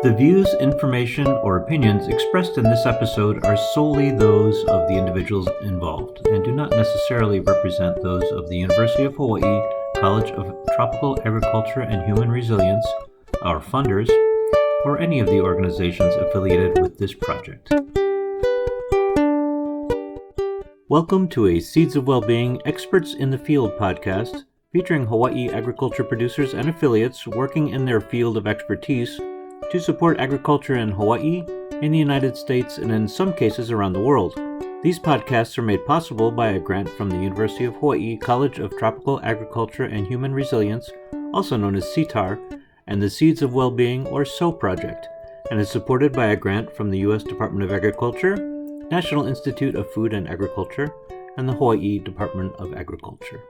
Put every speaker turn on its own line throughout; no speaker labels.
The views, information, or opinions expressed in this episode are solely those of the individuals involved and do not necessarily represent those of the University of Hawaii College of Tropical Agriculture and Human Resilience, our funders, or any of the organizations affiliated with this project. Welcome to a Seeds of Wellbeing Experts in the Field podcast featuring Hawaii agriculture producers and affiliates working in their field of expertise to support agriculture in Hawaii, in the United States, and in some cases around the world. These podcasts are made possible by a grant from the University of Hawaii College of Tropical Agriculture and Human Resilience, also known as CTAHR, and the Seeds of Wellbeing or SO project, and is supported by a grant from the U.S. Department of Agriculture, National Institute of Food and Agriculture, and the Hawaii Department of Agriculture.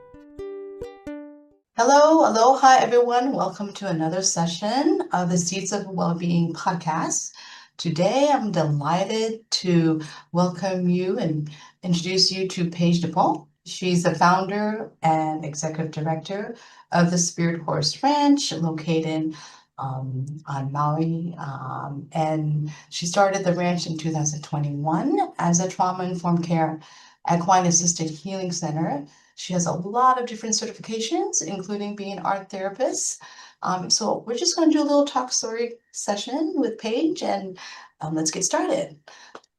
Hello, aloha everyone. Welcome to another session of the Seeds of Wellbeing podcast. Today I'm delighted to welcome you and introduce you to Paige Deponte. She's the founder and executive director of the Spirit Horse Ranch located on Maui. And she started the ranch in 2021 as a trauma-informed care equine assisted healing center. She has a lot of different certifications, including being an art therapist. So we're just going to do a little talk story session with Paige, and let's get started.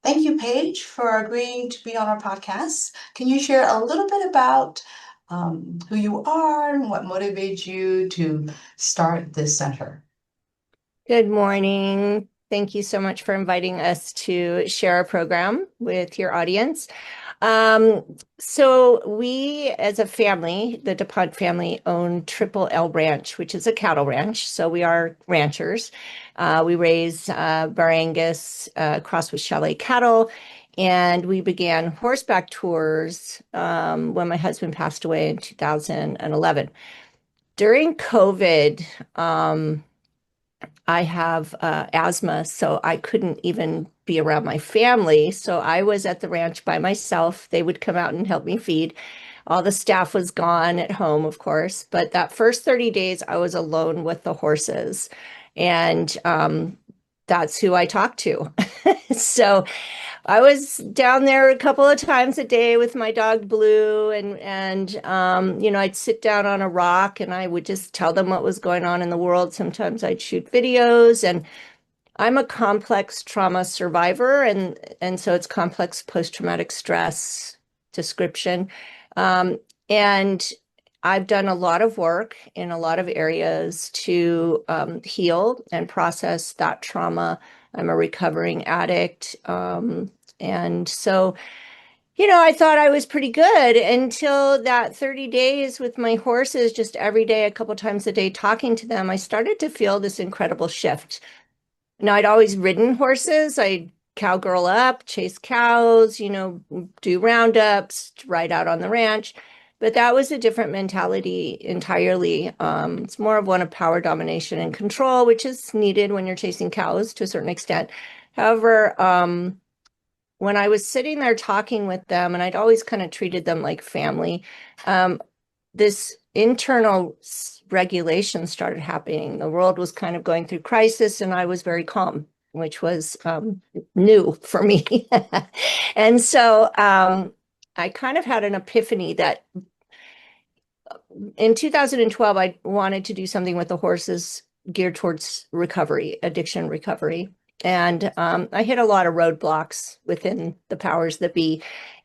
Thank you, Paige, for agreeing to be on our podcast. Can you share a little bit about who you are and what motivates you to start this center?
Good morning. Thank you so much for inviting us to share our program with your audience. So we, as a family, the Deponte family, own Triple L Ranch, which is a cattle ranch. So we are ranchers. We raise Barangus crossed with Chalet cattle, and we began horseback tours when my husband passed away in 2011. During COVID, I have asthma, so I couldn't even be around my family. So I was at the ranch by myself. They would come out and help me feed. All the staff was gone at home, of course. But that first 30 days, I was alone with the horses. And that's who I talked to. So I was down there a couple of times a day with my dog Blue, and I'd sit down on a rock and I would just tell them what was going on in the world. Sometimes I'd shoot videos, and I'm a complex trauma survivor, and so it's complex post-traumatic stress description. And I've done a lot of work in a lot of areas to heal and process that trauma. I'm a recovering addict. And so, I thought I was pretty good until that 30 days with my horses, just every day, a couple times a day, talking to them. I started to feel this incredible shift. Now, I'd always ridden horses. I'd cowgirl up, chase cows, do roundups, ride out on the ranch. But that was a different mentality entirely. It's more of one of power, domination, and control, which is needed when you're chasing cows to a certain extent. However, when I was sitting there talking with them, and I'd always kind of treated them like family, this internal regulation started happening. The world was kind of going through crisis, and I was very calm, which was new for me. And so I kind of had an epiphany that in 2012, I wanted to do something with the horses geared towards recovery, addiction recovery. And I hit a lot of roadblocks within the powers that be.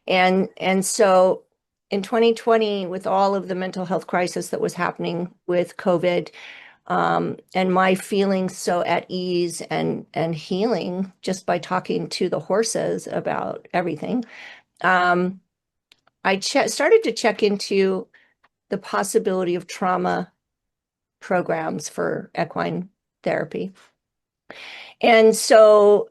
And so in 2020, with all of the mental health crisis that was happening with COVID, and my feeling so at ease and healing just by talking to the horses about everything, I started to check into the possibility of trauma programs for equine therapy. And so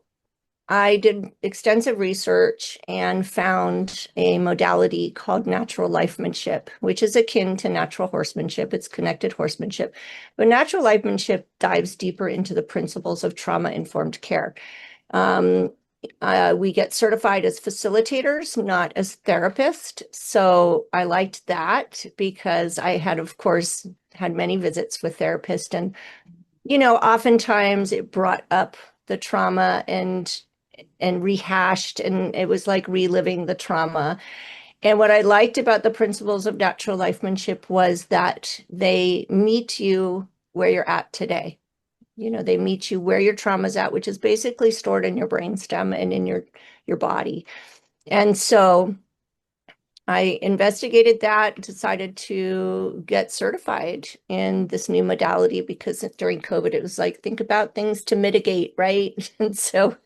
I did extensive research and found a modality called natural lifemanship, which is akin to natural horsemanship. It's connected horsemanship. But natural lifemanship dives deeper into the principles of trauma-informed care. We get certified as facilitators, not as therapists. So I liked that because I had, of course, had many visits with therapists, and oftentimes it brought up the trauma and rehashed, and it was like reliving the trauma. And what I liked about the principles of natural lifemanship was that they meet you where you're at today. They meet you where your trauma's at, which is basically stored in your brainstem and in your body. And so I investigated that, decided to get certified in this new modality because during COVID, it was like, think about things to mitigate, right? And so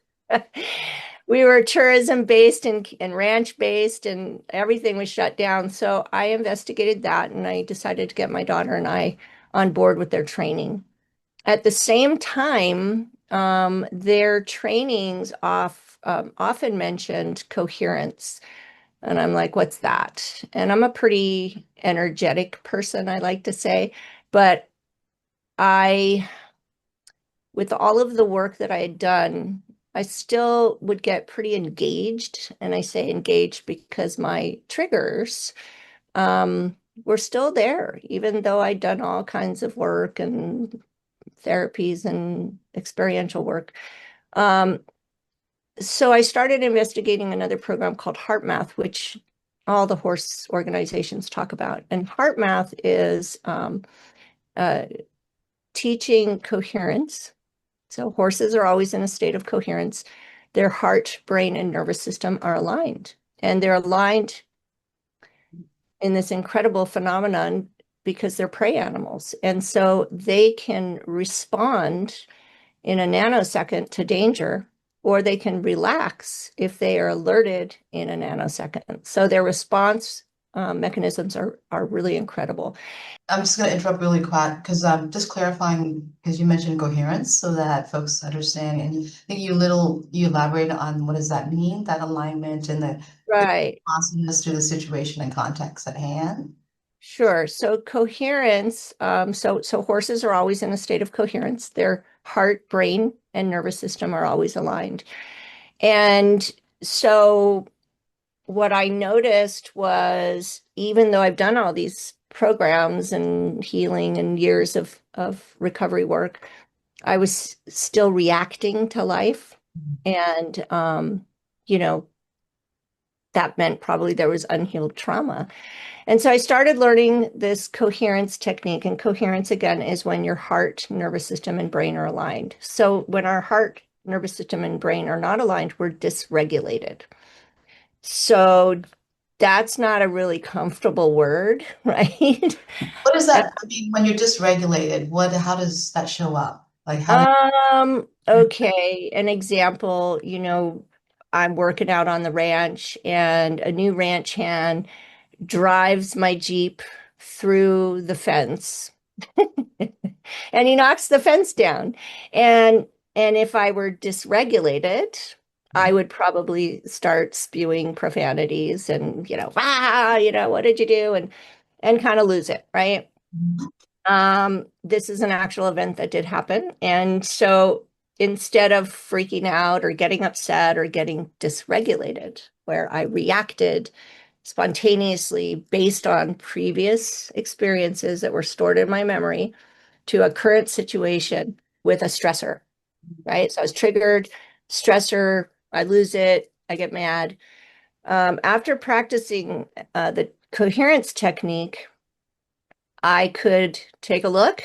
we were tourism based and ranch based, and everything was shut down. So I investigated that and I decided to get my daughter and I on board with their training. At the same time, their trainings often mentioned coherence. And I'm like, what's that? And I'm a pretty energetic person, I like to say. But I, with all of the work that I had done, I still would get pretty engaged. And I say engaged because my triggers were still there, even though I'd done all kinds of work and therapies and experiential work. So I started investigating another program called Heart Math, which all the horse organizations talk about. And Heart Math is uh, teaching coherence. So horses are always in a state of coherence. Their heart, brain, and nervous system are aligned. And they're aligned in this incredible phenomenon because they're prey animals. And so they can respond in a nanosecond to danger, or they can relax if they are alerted in a nanosecond. So their response mechanisms are really incredible.
I'm just going to interrupt really quick because I'm just clarifying because you mentioned coherence so that folks understand. And I think you elaborated on what does that mean, that alignment and the
Right.
responsiveness to the situation and context at hand.
Sure. So coherence, so horses are always in a state of coherence. Their heart, brain, and nervous system are always aligned. And so what I noticed was, even though I've done all these programs and healing and years of recovery work, I was still reacting to life. And, that meant probably there was unhealed trauma. And so I started learning this coherence technique. And coherence, again, is when your heart, nervous system, and brain are aligned. So when our heart, nervous system, and brain are not aligned, we're dysregulated. So that's not a really comfortable word, right?
What is that? I mean, when you're dysregulated, how does that show up? Like how
Okay, an example, I'm working out on the ranch and a new ranch hand drives my Jeep through the fence and he knocks the fence down. And if I were dysregulated, I would probably start spewing profanities and, what did you do? And kind of lose it, right? This is an actual event that did happen. And so instead of freaking out or getting upset or getting dysregulated, where I reacted spontaneously based on previous experiences that were stored in my memory to a current situation with a stressor, right? So I was triggered, stressor, I lose it, I get mad. After practicing the coherence technique, I could take a look,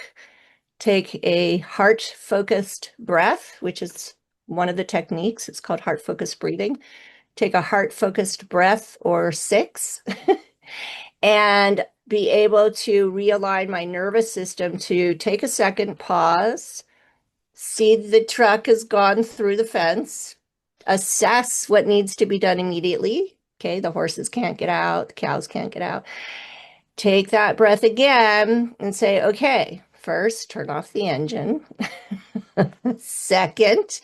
take a heart-focused breath, which is one of the techniques. It's called heart-focused breathing. Take a heart-focused breath or 6 and be able to realign my nervous system to take a second, pause, see the truck has gone through the fence, assess what needs to be done immediately. Okay, the horses can't get out, the cows can't get out. Take that breath again and say, okay, first, turn off the engine. Second,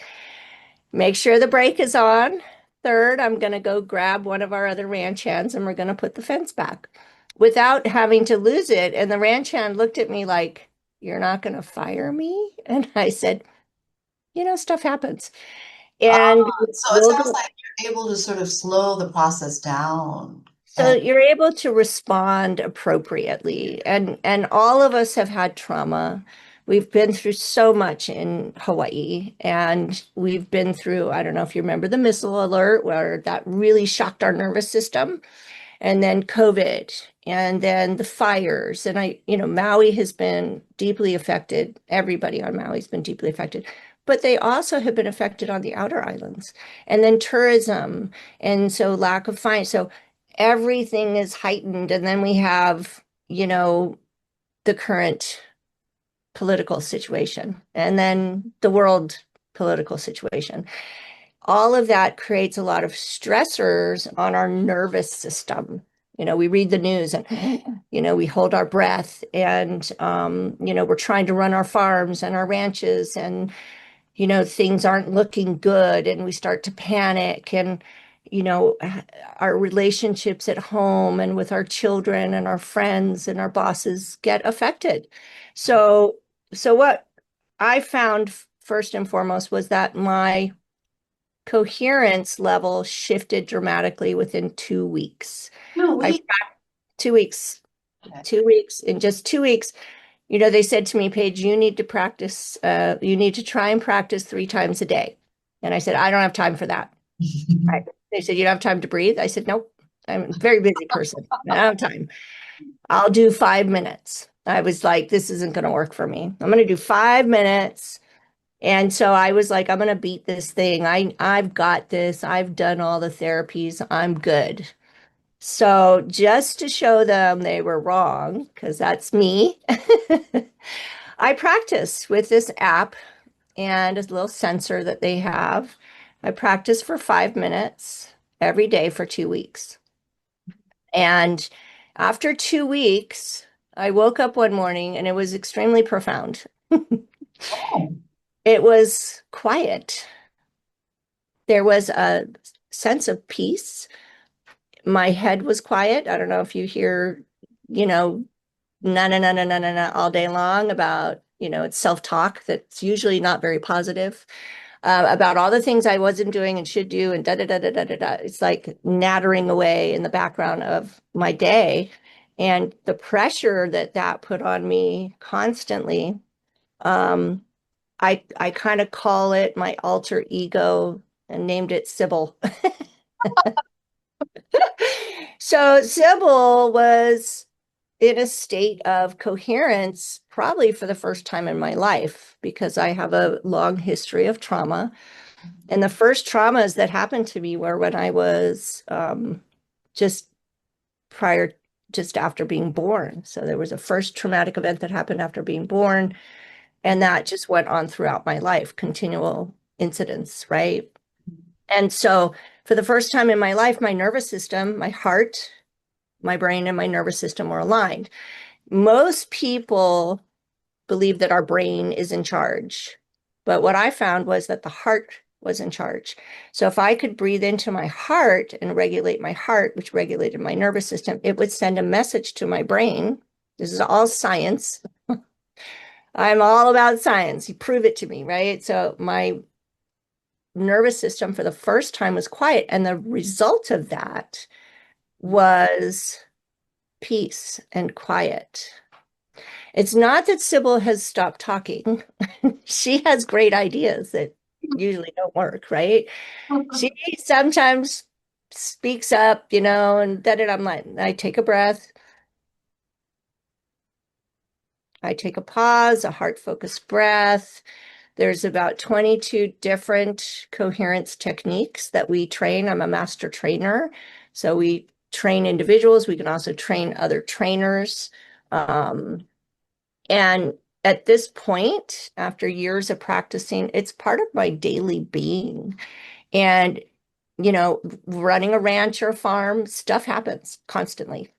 make sure the brake is on. Third, I'm going to go grab one of our other ranch hands and we're going to put the fence back without having to lose it. And the ranch hand looked at me like, you're not going to fire me? And I said, stuff happens. And
so it
we'll
sounds
go.
like you're able to sort of slow the process down.
So you're able to respond appropriately. And all of us have had trauma. We've been through so much in Hawaii, and we've been through, I don't know if you remember the missile alert, where that really shocked our nervous system, and then COVID, and then the fires. And Maui has been deeply affected. Everybody on Maui has been deeply affected, but they also have been affected on the outer islands, and then tourism, and so lack of fine. So everything is heightened, and then we have, the current political situation, and then the world political situation. All of that creates a lot of stressors on our nervous system. We read the news and, we hold our breath, and, we're trying to run our farms and our ranches, and, things aren't looking good, and we start to panic, and, our relationships at home and with our children and our friends and our bosses get affected. So what I found first and foremost was that my coherence level shifted dramatically within 2 weeks.
2 weeks.
2 weeks.
Okay.
2 weeks. In just 2 weeks, they said to me, Paige, you need to practice, you need to try and practice 3 times a day. And I said, I don't have time for that. They said, you don't have time to breathe? I said, nope, I'm a very busy person. I don't have time. I'll do 5 minutes. I was like, this isn't going to work for me. I'm going to do 5 minutes. And so I was like, I'm going to beat this thing. I've got this. I've done all the therapies. I'm good. So just to show them they were wrong, because that's me, I practice with this app and a little sensor that they have. I practice for 5 minutes every day for 2 weeks. And after 2 weeks, I woke up one morning and it was extremely profound.
Oh,
It was quiet. There was a sense of peace. My head was quiet. I don't know if you hear, na na na na na na na all day long about, it's self-talk that's usually not very positive, about all the things I wasn't doing and should do, and da da da da da da da. It's like nattering away in the background of my day, and the pressure that put on me constantly. I kind of call it my alter ego and named it Sybil. So Sybil was in a state of coherence probably for the first time in my life, because I have a long history of trauma. And the first traumas that happened to me were when I was just just after being born. So there was a first traumatic event that happened after being born, and that just went on throughout my life, continual incidents, right? And so for the first time in my life, my nervous system, my heart, my brain, and my nervous system were aligned. Most people believe that our brain is in charge, but what I found was that the heart was in charge. So if I could breathe into my heart and regulate my heart, which regulated my nervous system, it would send a message to my brain. This is all science. I'm all about science. You prove it to me, right? So my nervous system for the first time was quiet, and the result of that was peace and quiet. It's not that Sybil has stopped talking. She has great ideas that usually don't work, right? She sometimes speaks up, and then I'm like, I take a breath. I take a pause, a heart-focused breath. There's about 22 different coherence techniques that we train. I'm a master trainer. So we train individuals. We can also train other trainers. And at this point, after years of practicing, it's part of my daily being. And, running a ranch or a farm, stuff happens constantly.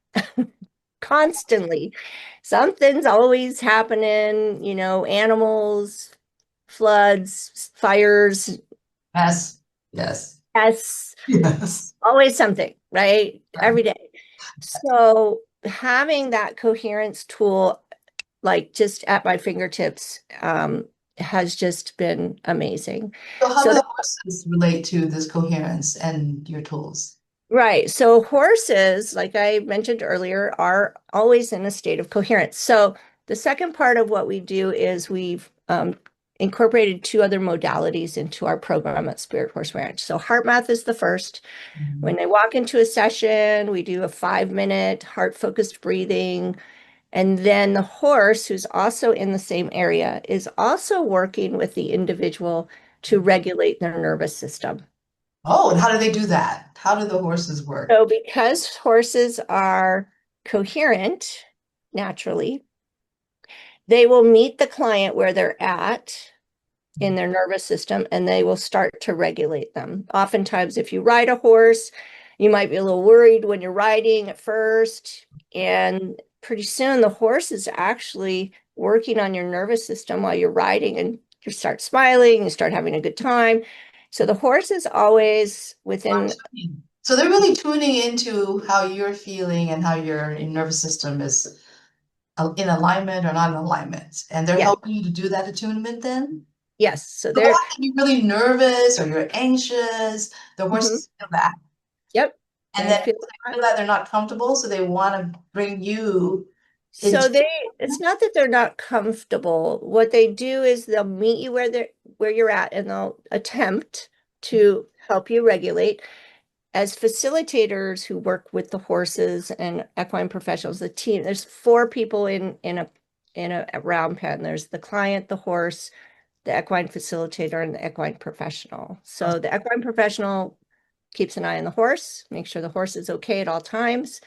Constantly. Something's always happening, animals, floods, fires.
yes, yes,
Yes,
yes.
always something, right?
Right.
Every day. So having that coherence tool, like just at my fingertips, has just been amazing.
So how
So
do the horses relate to this coherence and your tools?
right. So horses, like I mentioned earlier, are always in a state of coherence. So The second part of what we do is we've incorporated 2 other modalities into our program at Spirit Horse Ranch. So heart math is the first. When they walk into a session, we do a 5-minute heart-focused breathing. And then the horse, who's also in the same area, is also working with the individual to regulate their nervous system.
Oh, and how do they do that? How do the horses work?
So because horses are coherent naturally, they will meet the client where they're at in their nervous system, and they will start to regulate them. Oftentimes, if you ride a horse, you might be a little worried when you're riding at first, and pretty soon the horse is actually working on your nervous system while you're riding, and you start smiling, you start having a good time. So the horse is always within.
So they're really tuning into how you're feeling and how your nervous system is in alignment or not in alignment. And they're
Yeah.
helping you to do that attunement then?
Yes. So
So
they're.
what if you're really nervous or you're anxious, the horses feel that.
Yep.
And
They
then
feel
feel that they're not comfortable, so they want to bring you
So
into.
it's not that they're not comfortable. What they do is they'll meet you where you're at, and they'll attempt to help you regulate. As facilitators who work with the horses and equine professionals, the team, there's 4 people in a round pen. There's the client, the horse, the equine facilitator, and the equine professional. So the equine professional keeps an eye on the horse, make sure the horse is okay at all times,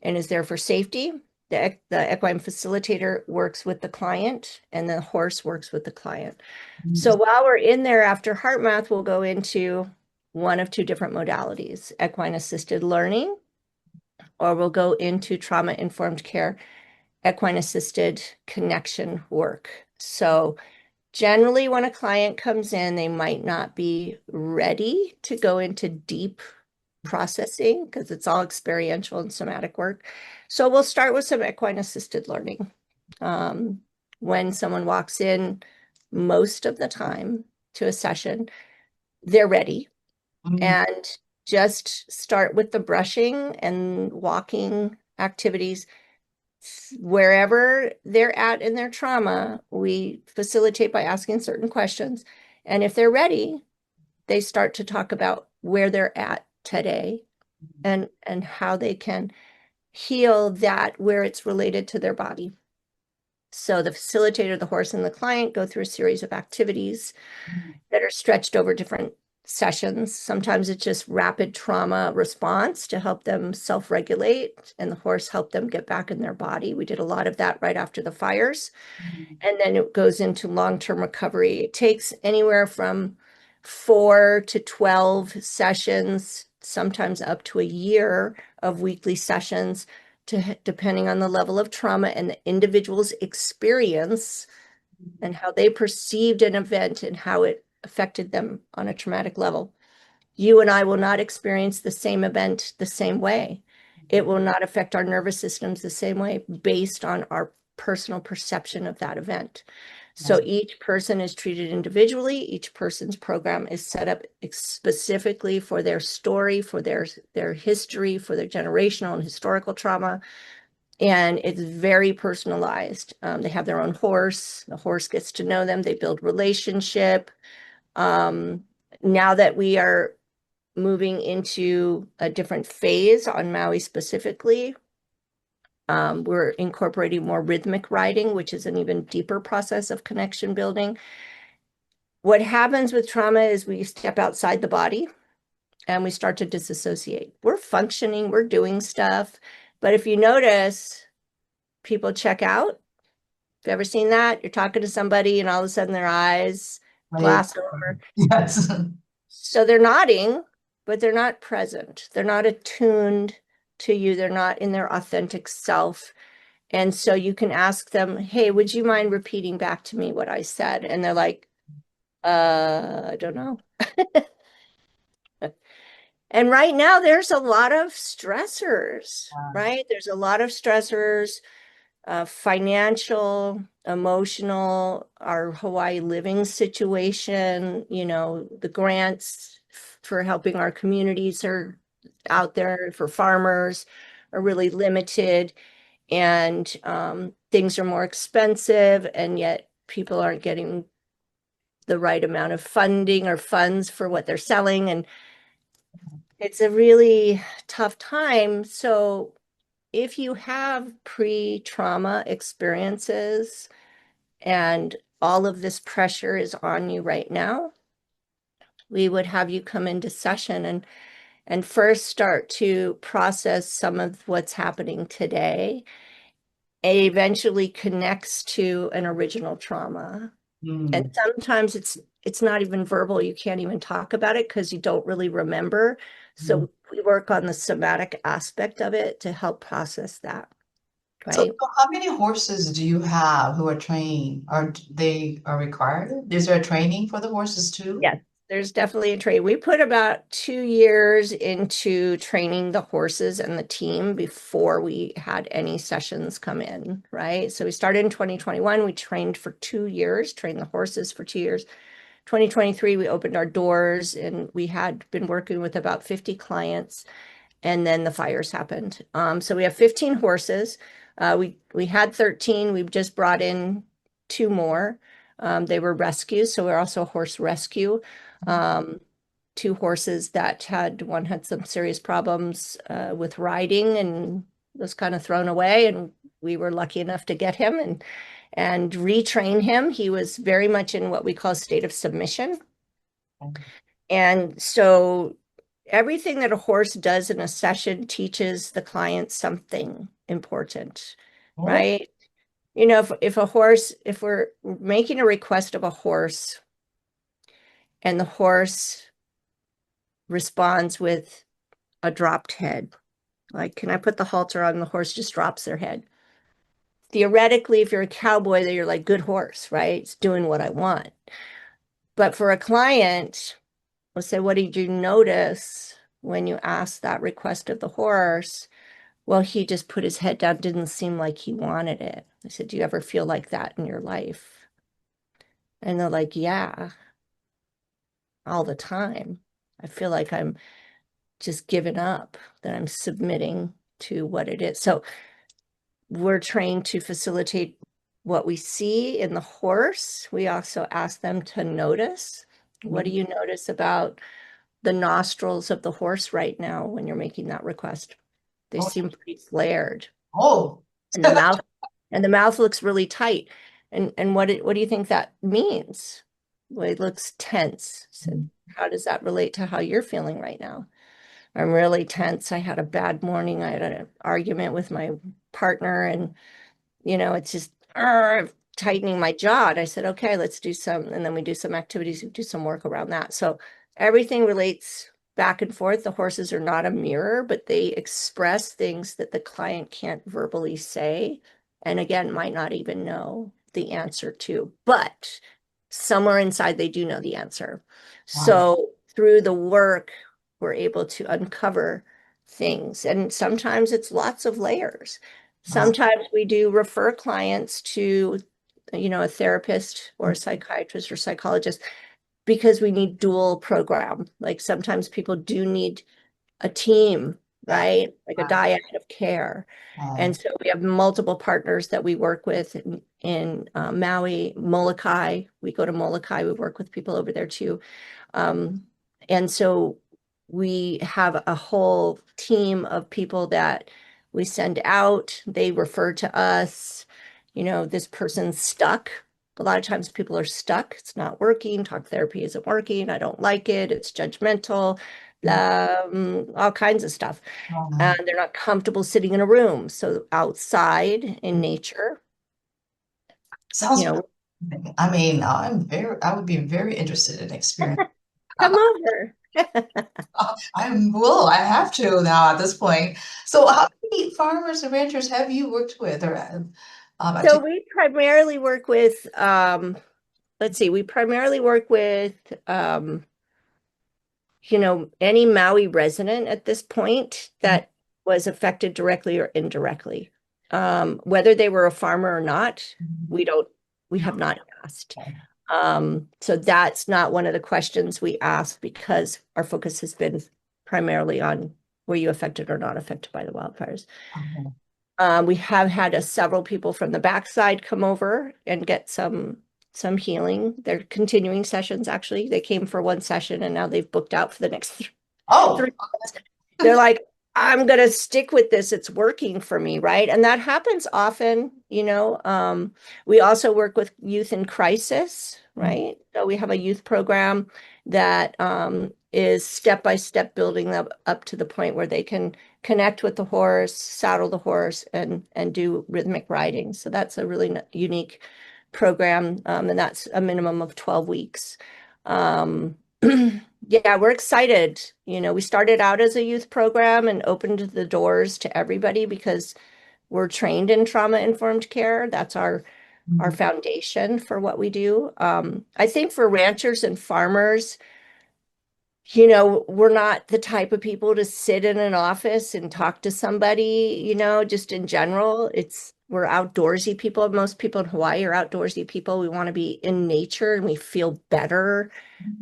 and is there for safety. The equine facilitator works with the client, and the horse works with the client. So while we're in there after heart math, we'll go into one of 2 different modalities, equine assisted learning, or we'll go into trauma informed care, equine assisted connection work. So generally when a client comes in, they might not be ready to go into deep processing because it's all experiential and somatic work. So we'll start with some equine assisted learning. When someone walks in, most of the time to a session, they're ready, and just start with the brushing and walking activities. Wherever they're at in their trauma, we facilitate by asking certain questions. And if they're ready, they start to talk about where they're at today and how they can heal that where it's related to their body. So the facilitator, the horse, and the client go through a series of activities that are stretched over different sessions. Sometimes it's just rapid trauma response to help them self-regulate, and the horse help them get back in their body. We did a lot of that right after the fires. And then it goes into long-term recovery. It takes anywhere from 4 to 12 sessions, sometimes up to a year of weekly sessions, depending on the level of trauma and the individual's experience and how they perceived an event and how it affected them on a traumatic level. You and I will not experience the same event the same way. It will not affect our nervous systems the same way based on our personal perception of that event. So each person is treated individually. Each person's program is set up specifically for their story, for their history, for their generational and historical trauma. And it's very personalized. They have their own horse. The horse gets to know them. They build relationship. Now that we are moving into a different phase on Maui specifically, we're incorporating more rhythmic riding, which is an even deeper process of connection building. What happens with trauma is we step outside the body and we start to disassociate. We're functioning, we're doing stuff. But if you notice, people check out. Have you ever seen that? You're talking to somebody and all of a sudden their eyes glass over.
Yes.
So they're nodding, but they're not present. They're not attuned to you. They're not in their authentic self. And so you can ask them, hey, would you mind repeating back to me what I said? And they're like, I don't know. And right now there's a lot of stressors, right? There's a lot of stressors, financial, emotional, our Hawaii living situation, the grants for helping our communities are out there for farmers are really limited. And things are more expensive, and yet people aren't getting the right amount of funding or funds for what they're selling. And it's a really tough time. So if you have pre-trauma experiences and all of this pressure is on you right now, we would have you come into session and first start to process some of what's happening today. It eventually connects to an original trauma. And sometimes it's not even verbal. You can't even talk about it because you don't really remember. So we work on the somatic aspect of it to help process that,
So
right?
how many horses do you have who are trained? Are they are required? Is there a training for the horses too?
Yes, there's definitely a trade. We put about 2 years into training the horses and the team before we had any sessions come in, right? So we started in 2021. We trained for 2 years, trained the horses for 2 years. 2023, we opened our doors and we had been working with about 50 clients, and then the fires happened. So we have 15 horses. We had 13. We've just brought in 2 more. They were rescues, so we're also a horse rescue. 2 horses that one had some serious problems with riding and was kind of thrown away, and we were lucky enough to get him and retrain him. He was very much in what we call a state of submission. And so everything that a horse does in a session teaches the client something important,
Oh,
right? You know, if we're making a request of a horse and the horse responds with a dropped head, like, can I put the halter on? The horse just drops their head. Theoretically, if you're a cowboy, you're like, good horse, right? It's doing what I want. But for a client, we'll say, what did you notice when you asked that request of the horse? Well, he just put his head down, didn't seem like he wanted it. I said, do you ever feel like that in your life? And they're like, yeah, all the time. I feel like I'm just giving up, that I'm submitting to what it is. So we're trained to facilitate what we see in the horse. We also ask them to notice. What do you notice about the nostrils of the horse right now when you're making that request? They
oh,
seem pretty flared,
oh.
and the mouth looks really tight. And what do you think that means? Well, it looks tense. So how does that relate to how you're feeling right now? I'm really tense. I had a bad morning. I had an argument with my partner, and it's just tightening my jaw. And I said, okay, let's do some, and then we do some activities, we do some work around that. So everything relates back and forth. The horses are not a mirror, but they express things that the client can't verbally say. And again, might not even know the answer to, but somewhere inside they do know the answer.
Wow.
So through the work, we're able to uncover things. And sometimes it's lots of layers.
Wow.
Sometimes we do refer clients to, a therapist or a psychiatrist or psychologist because we need dual program. Like sometimes people do need a team,
Yeah.
right? Like a
Right.
dyad of care.
Right.
And so we have multiple partners that we work with in Maui, Molokai. We go to Molokai. We work with people over there too. Um, and so we have a whole team of people that we send out. They refer to us. This person's stuck. A lot of times people are stuck. It's not working. Talk therapy isn't working. I don't like it. It's judgmental. All kinds of stuff.
Wow.
And they're not comfortable sitting in a room. So outside in nature,
Sounds
you know,
fascinating. I mean, I would be very interested in experience.
come over.
I have to now at this point. So how many farmers and ranchers have you worked with or I
So
think
we primarily work with, let's see, we primarily work with, any Maui resident at this point that was affected directly or indirectly. Whether they were a farmer or not, we don't, we have not asked. So that's not one of the questions we ask because our focus has been primarily on were you affected or not affected by the wildfires. We have had several people from the backside come over and get some healing. They're continuing sessions, actually. They came for one session and now they've booked out for the next three.
Oh,
They're like, I'm going to stick with this. It's working for me, right? And that happens often, you know. We also work with youth in crisis, right? So we have a youth program that is step by step building them up to the point where they can connect with the horse, saddle the horse, and do rhythmic riding. So that's a really unique program, and that's a minimum of 12 weeks. Yeah, we're excited. You know, we started out as a youth program and opened the doors to everybody because we're trained in trauma-informed care. That's our foundation for what we do. I think for ranchers and farmers, you know, we're not the type of people to sit in an office and talk to somebody, you know, just in general. We're outdoorsy people. Most people in Hawaii are outdoorsy people. We want to be in nature and we feel better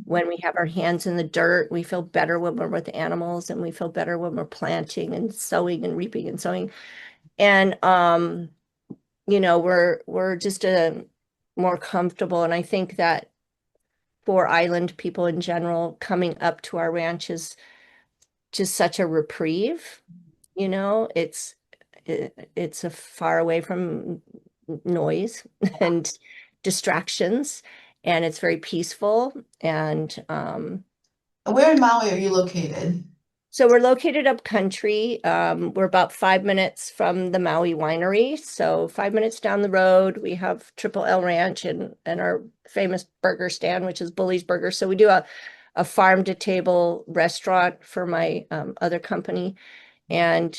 when we have our hands in the dirt. We feel better when we're with animals, and we feel better when we're planting and sowing and reaping and sowing. And you know, we're just more comfortable. And I think that for island people in general, coming up to our ranch is just such a reprieve. You know, it's a far away from noise and distractions, and it's very peaceful. And
where in Maui are you located?
so we're located up country. We're about 5 minutes from the Maui winery. So 5 minutes down the road, we have Triple L Ranch and our famous burger stand, which is Bully's Burger. So we do a farm to table restaurant for my other company. And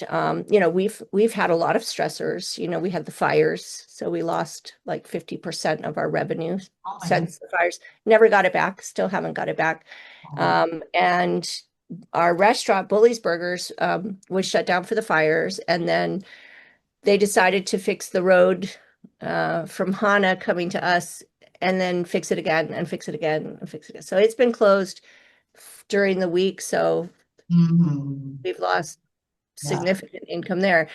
you know, we've had a lot of stressors. You know, we had the fires, so we lost like 50% of our revenue
Oh my
since the fires. Never got it back, still haven't got it back. And our restaurant, Bully's Burgers, was shut down for the fires, and then they decided to fix the road from Hana coming to us, and then fix it again and fix it again and fix it again. So it's been closed during the week, so we've lost
Yeah.
significant income there.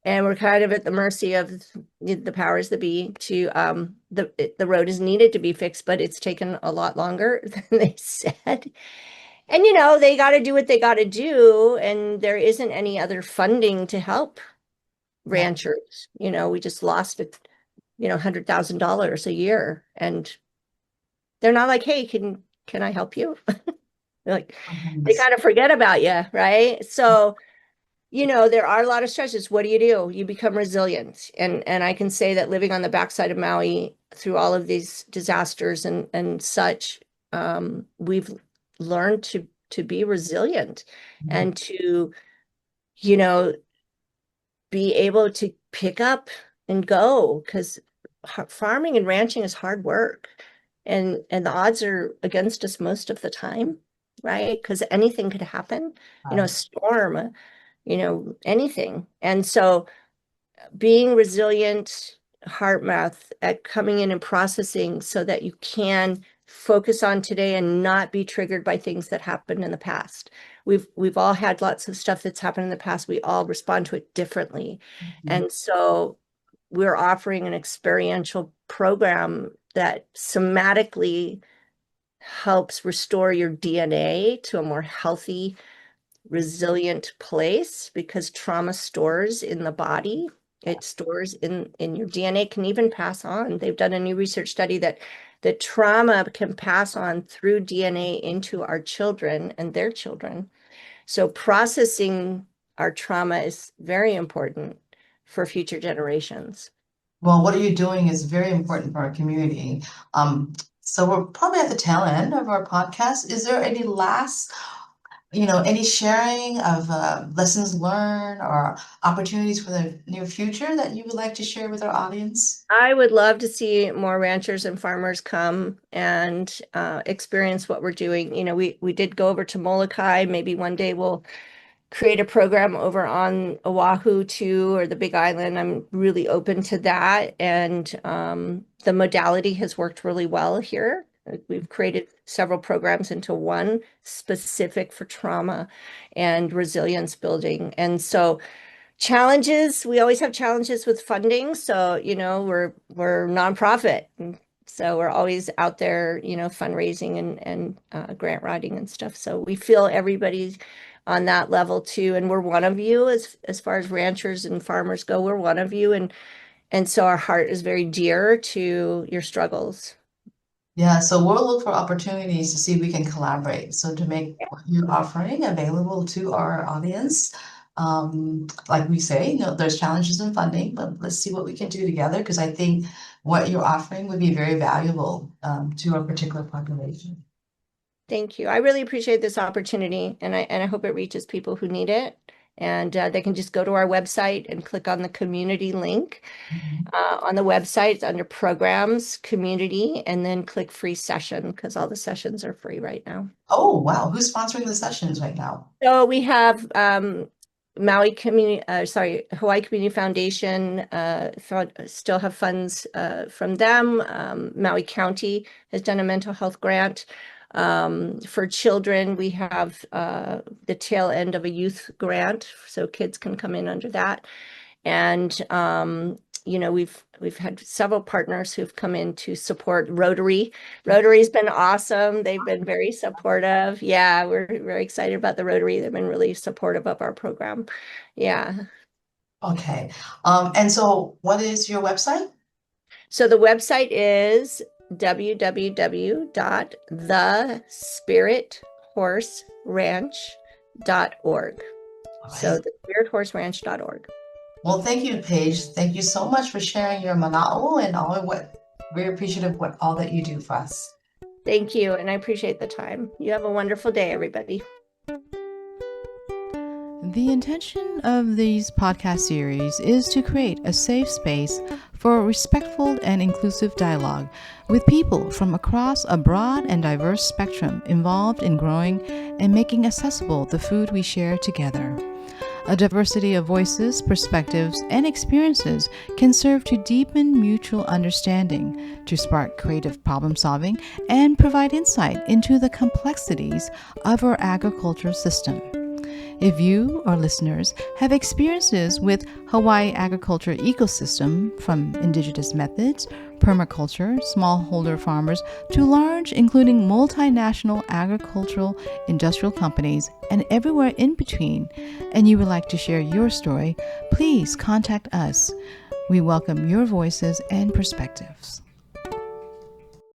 And we're kind of at the mercy of the powers that be to the road is needed to be fixed, but it's taken a lot longer than they said. And you know, they got to do what they got to do, and there isn't any other funding to help ranchers. You know, we just lost it, you know, $100,000 a year, and they're not like, hey, can I help you? Like, they kind of forget about you, right? So you know, there are a lot of stresses. What do? You become resilient. And I can say that living on the backside of Maui through all of these disasters and such, we've learned to be resilient and to, you know, be able to pick up and go, because farming and ranching is hard work. And the odds are against us most of the time, right? Because anything could happen, you know, a storm, you know, anything. And so being resilient, heart math at coming in and processing so that you can focus on today and not be triggered by things that happened in the past. We've all had lots of stuff that's happened in the past. We all respond to it differently. And so we're offering an experiential program that somatically helps restore your DNA to a more healthy, resilient place, because trauma stores in the body. It stores in your DNA, can even pass on. They've done a new research study that trauma can pass on through DNA into our children and their children. So processing our trauma is very important for future generations.
Well, what are you doing is very important for our community. So we're probably at the tail end of our podcast. Is there any last, any sharing of lessons learned or opportunities for the near future that you would like to share with our audience?
I would love to see more ranchers and farmers come and experience what we're doing. You know, we did go over to Molokai. Maybe one day we'll create a program over on Oahu too, or the Big Island. I'm really open to that. And the modality has worked really well here. We've created several programs into one specific for trauma and resilience building. And so Challenges, we always have challenges with funding. So, we're nonprofit. And so we're always out there, fundraising and grant writing and stuff. So we feel everybody's on that level too. And we're one of you as far as ranchers and farmers go, we're one of you. And so our heart is very dear to your struggles.
Yeah, so we'll look for opportunities to see if we can collaborate. So to make what you're offering available to our audience. Like we say, there's challenges in funding, but let's see what we can do together because I think what you're offering would be very valuable to a particular population.
Thank you. I really appreciate this opportunity, and I hope it reaches people who need it. And they can just go to our website and click on the community link. On the website, it's under programs, community, and then click free session because all the sessions are free right now.
Oh, wow. Who's sponsoring the sessions right now?
So we have Hawaii Community Foundation still have funds from them. Maui County has done a mental health grant. For children, we have the tail end of a youth grant, so kids can come in under that. And we've had several partners who've come in to support Rotary. Rotary's been awesome. They've been very supportive. Yeah, we're very excited about the Rotary. They've been really supportive of our program. Yeah.
Okay. And so what is your website?
So the website is www.thespirithorseranch.org. So thespirithorseranch.org.
Well, thank you, Paige. Thank you so much for sharing your mana'o and we're appreciative of all that you do for us.
Thank you, and I appreciate the time. You have a wonderful day, everybody.
The intention of these podcast series is to create a safe space for respectful and inclusive dialogue with people from across a broad and diverse spectrum involved in growing and making accessible the food we share together. A diversity of voices, perspectives, and experiences can serve to deepen mutual understanding, to spark creative problem solving, and provide insight into the complexities of our agriculture system. If you, or listeners, have experiences with Hawaii agriculture ecosystem, from indigenous methods, permaculture, smallholder farmers, to large, including multinational agricultural industrial companies, and everywhere in between, and you would like to share your story, please contact us. We welcome your voices and perspectives.